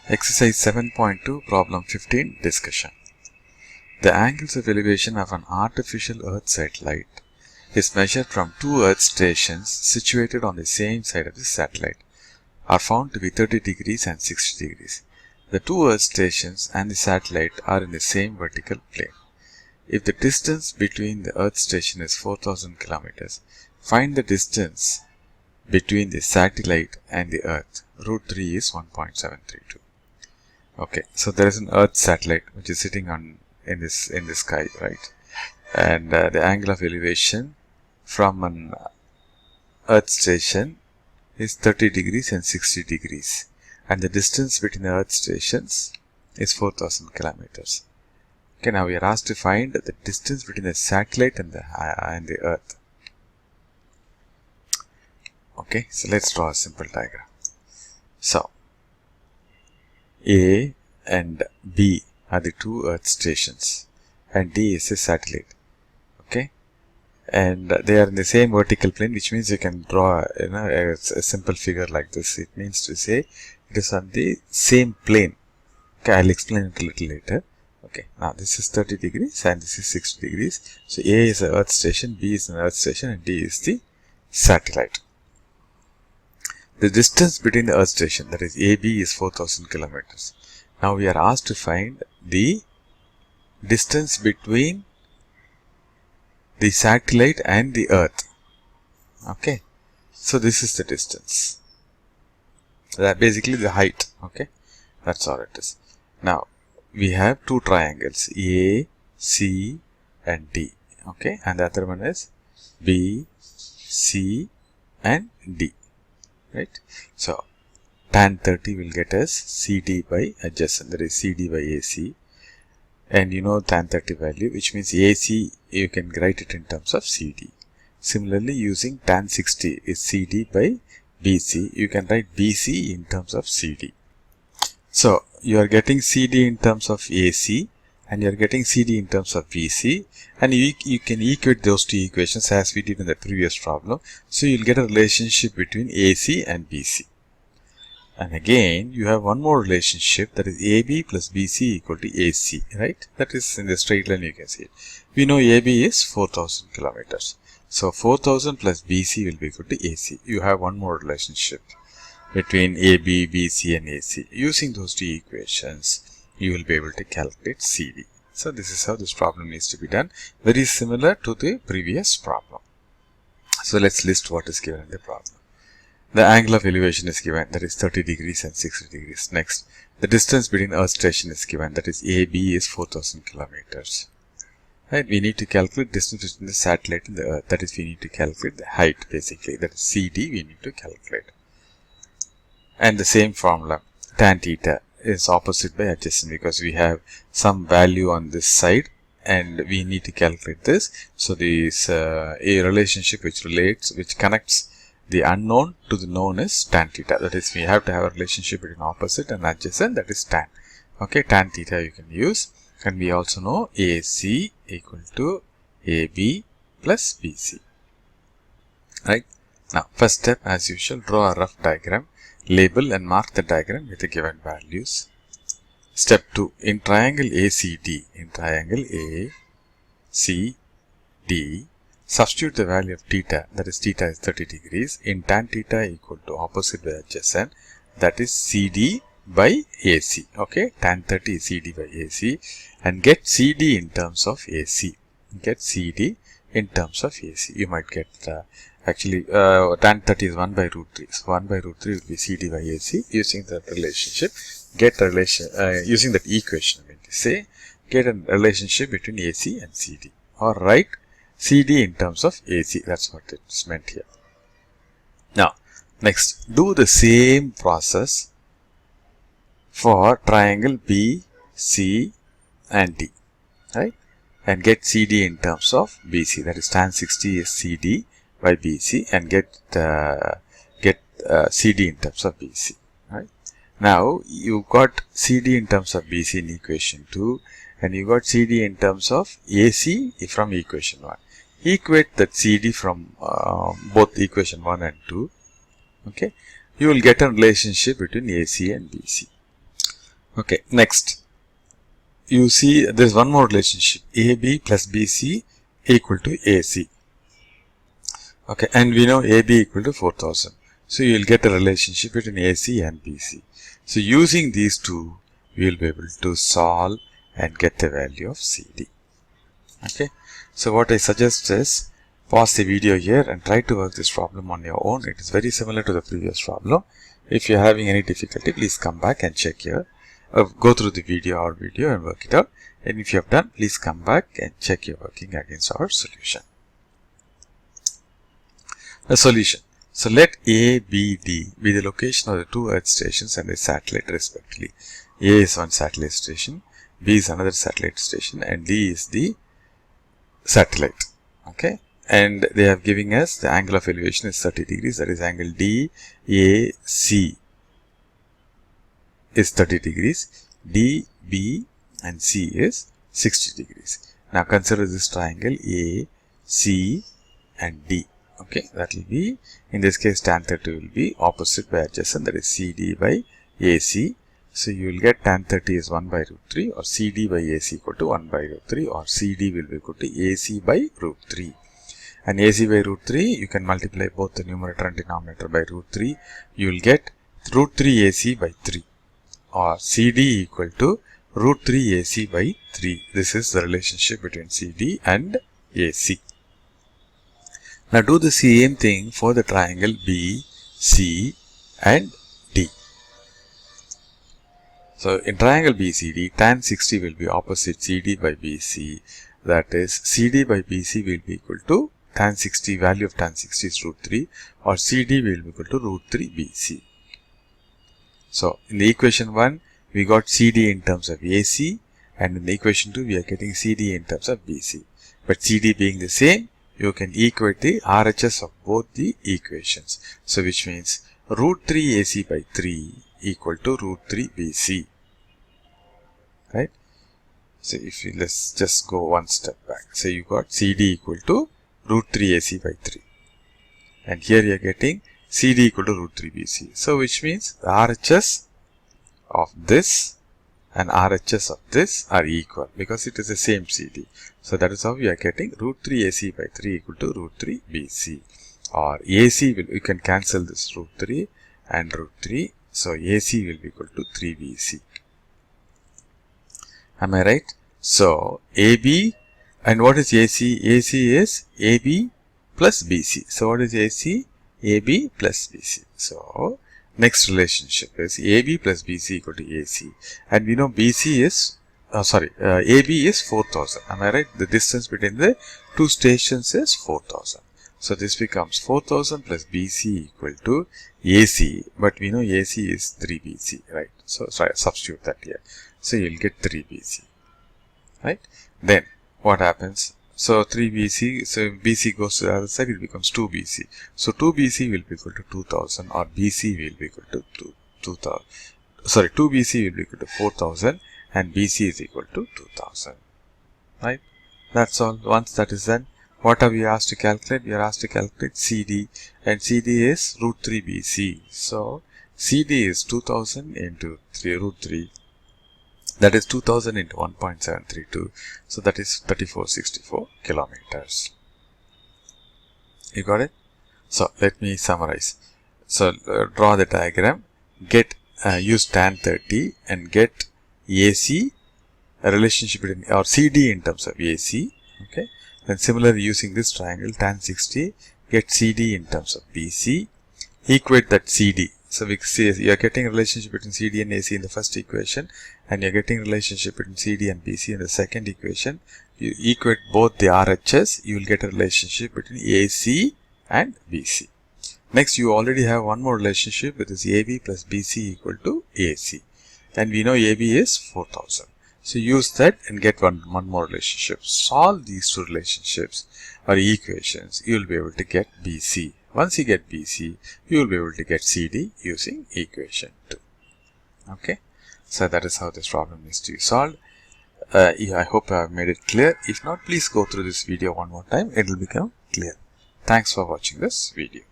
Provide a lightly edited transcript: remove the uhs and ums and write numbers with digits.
Exercise 7.2, Problem 15, Discussion. The angles of elevation of an artificial Earth satellite is measured from two Earth stations situated on the same side of the satellite are found to be 30 degrees and 60 degrees. The two Earth stations and the satellite are in the same vertical plane. If the distance between the Earth station is 4000 kilometers, find the distance between the satellite and the Earth. Root 3 is 1.732. Okay, so there is an Earth satellite which is sitting in the sky, right? And the angle of elevation from an Earth station is 30 degrees and 60 degrees, and the distance between the Earth stations is 4000 kilometers. Okay, now we are asked to find the distance between the satellite and the Earth. Okay, so let's draw a simple diagram. So A and B are the two Earth stations, and D is a satellite. Okay, and they are in the same vertical plane, which means you can draw a simple figure like this. It means to say it is on the same plane. Okay, I'll explain it a little later. Okay, now this is 30 degrees and this is 60 degrees. So A is an Earth station, B is an Earth station, and D is the satellite. The distance between the Earth station, that is AB, is 4000 kilometers. Now we are asked to find the distance between the satellite and the Earth. Okay, so this is the distance. That basically the height. Okay, that's all it is. Now we have two triangles, A, C, and D. Okay, and the other one is B, C, and D. Right? So tan 30 will get us CD by adjacent, that is CD by AC, and you know tan 30 value, which means AC you can write it in terms of CD. Similarly, using tan 60 is CD by BC, you can write BC in terms of CD. So you are getting CD in terms of AC and you are getting CD in terms of BC, and you can equate those two equations as we did in the previous problem. So you will get a relationship between AC and BC. And again, you have one more relationship, that is AB plus BC equal to AC, right? That is in the straight line, you can see it. We know AB is 4000 kilometers. So 4000 plus BC will be equal to AC. You have one more relationship between AB, BC and AC. Using those two equations, you will be able to calculate CD. So this is how this problem needs to be done. Very similar to the previous problem. So let's list what is given in the problem. The angle of elevation is given, that is 30 degrees and 60 degrees. Next, the distance between Earth station is given, that is AB is 4000 kilometers. Right? We need to calculate distance between the satellite and the Earth. That is, we need to calculate the height basically. That is CD we need to calculate. And the same formula, tan theta is opposite by adjacent, because we have some value on this side and we need to calculate this. So this a relationship which connects the unknown to the known is tan theta. That is, we have to have a relationship between opposite and adjacent, that is tan. Okay, tan theta you can use, and we also know AC equal to AB plus BC. Right? Now, first step, as usual, draw a rough diagram, label and mark the diagram with the given values. Step 2, in triangle ACD, substitute the value of theta, that is theta is 30 degrees, in tan theta equal to opposite by adjacent, that is CD by AC. Okay, tan 30 is CD by AC, and get CD in terms of AC. Get CD in terms of AC. You might get tan 30 is 1 by root 3. So 1 by root 3 will be CD by AC. Using that relationship, using that equation, get a relationship between AC and CD. Or write CD in terms of AC. That's what it's meant here. Now, next, do the same process for triangle B, C and D. Right? And get CD in terms of BC. That is, tan 60 is CD by BC, and get CD in terms of BC. Right? Now you got CD in terms of BC in equation 2, and you got CD in terms of AC from equation 1. Equate that CD from both equation 1 and 2. Okay, you will get a relationship between AC and BC. Okay, next you see there's one more relationship, AB plus BC equal to AC. Okay, and we know AB equal to 4000. So you will get a relationship between AC and BC. So using these two, we will be able to solve and get the value of CD. Okay, so what I suggest is pause the video here and try to work this problem on your own. It is very similar to the previous problem. If you are having any difficulty, please come back and check here. Go through the video and work it out. And if you have done, please come back and check your working against our solution. A solution. So let A, B, D be the location of the two Earth stations and a satellite respectively. A is one satellite station, B is another satellite station, and D is the satellite. Okay, and they have given us the angle of elevation is 30 degrees, that is angle DAC is 30 degrees, D, B and C is 60 degrees. Now consider this triangle A, C and D. Okay, that will be, in this case tan 30 will be opposite by adjacent, that is CD by AC. So you will get tan 30 is 1 by root 3 or CD by AC equal to 1 by root 3 or CD will be equal to AC by root 3. And AC by root 3, you can multiply both the numerator and denominator by root 3. You will get root 3 AC by 3 or CD equal to root 3 AC by 3. This is the relationship between CD and AC. Now do the same thing for the triangle B, C and D. So in triangle BCD, tan 60 will be opposite CD by BC. That is CD by BC will be equal to tan 60, value of tan 60 is root 3 or CD will be equal to root 3 BC. So in the equation 1, we got CD in terms of AC, and in the equation 2, we are getting CD in terms of BC. But CD being the same, you can equate the RHS of both the equations. So which means root 3 AC by 3 equal to root 3 BC. Right? So if you, let's just go one step back. So you got CD equal to root 3 AC by 3. And here you are getting CD equal to root 3 BC. So which means the RHS of this and RHS of this are equal because it is the same CD. So that is how we are getting root 3 AC by 3 equal to root 3 BC. Or AC will, you can cancel this root 3 and root 3. So AC will be equal to 3 BC. Am I right? So AB, and what is AC? AC is AB plus BC. So what is AC? AB plus BC. So next relationship is AB plus BC equal to AC, and we know BC is AB is 4000. Am I right? The distance between the two stations is 4000. So this becomes 4000 plus BC equal to AC, but we know AC is 3 BC, right? So substitute that here. So you will get 3 BC, right? Then what happens? So 3 BC, so BC goes to the other side, it becomes 2 BC. So 2 BC will be equal to 2000 or BC will be equal to 2000. Sorry, 2 BC will be equal to 4000 and BC is equal to 2000. Right? That's all. Once that is done, what are we asked to calculate? We are asked to calculate CD, and CD is root 3 BC. So CD is 2000 into root 3. That is 2000 into 1.732. So that is 3464 kilometers. You got it? So let me summarize. So draw the diagram. Get use tan 30 and get AC, a relationship between, or CD in terms of AC. Okay. Then similarly using this triangle tan 60, get CD in terms of BC. Equate that CD. So we see you are getting a relationship between CD and AC in the first equation, and you are getting a relationship between CD and BC in the second equation. You equate both the RHS, you will get a relationship between AC and BC. Next, you already have one more relationship, which is AB plus BC equal to AC, and we know AB is 4000. So use that and get one more relationship. Solve these two relationships or equations, you will be able to get BC. Once you get BC, you will be able to get CD using equation 2. Okay, so that is how this problem is to be solved. I hope I have made it clear. If not, please go through this video one more time. It will become clear. Thanks for watching this video.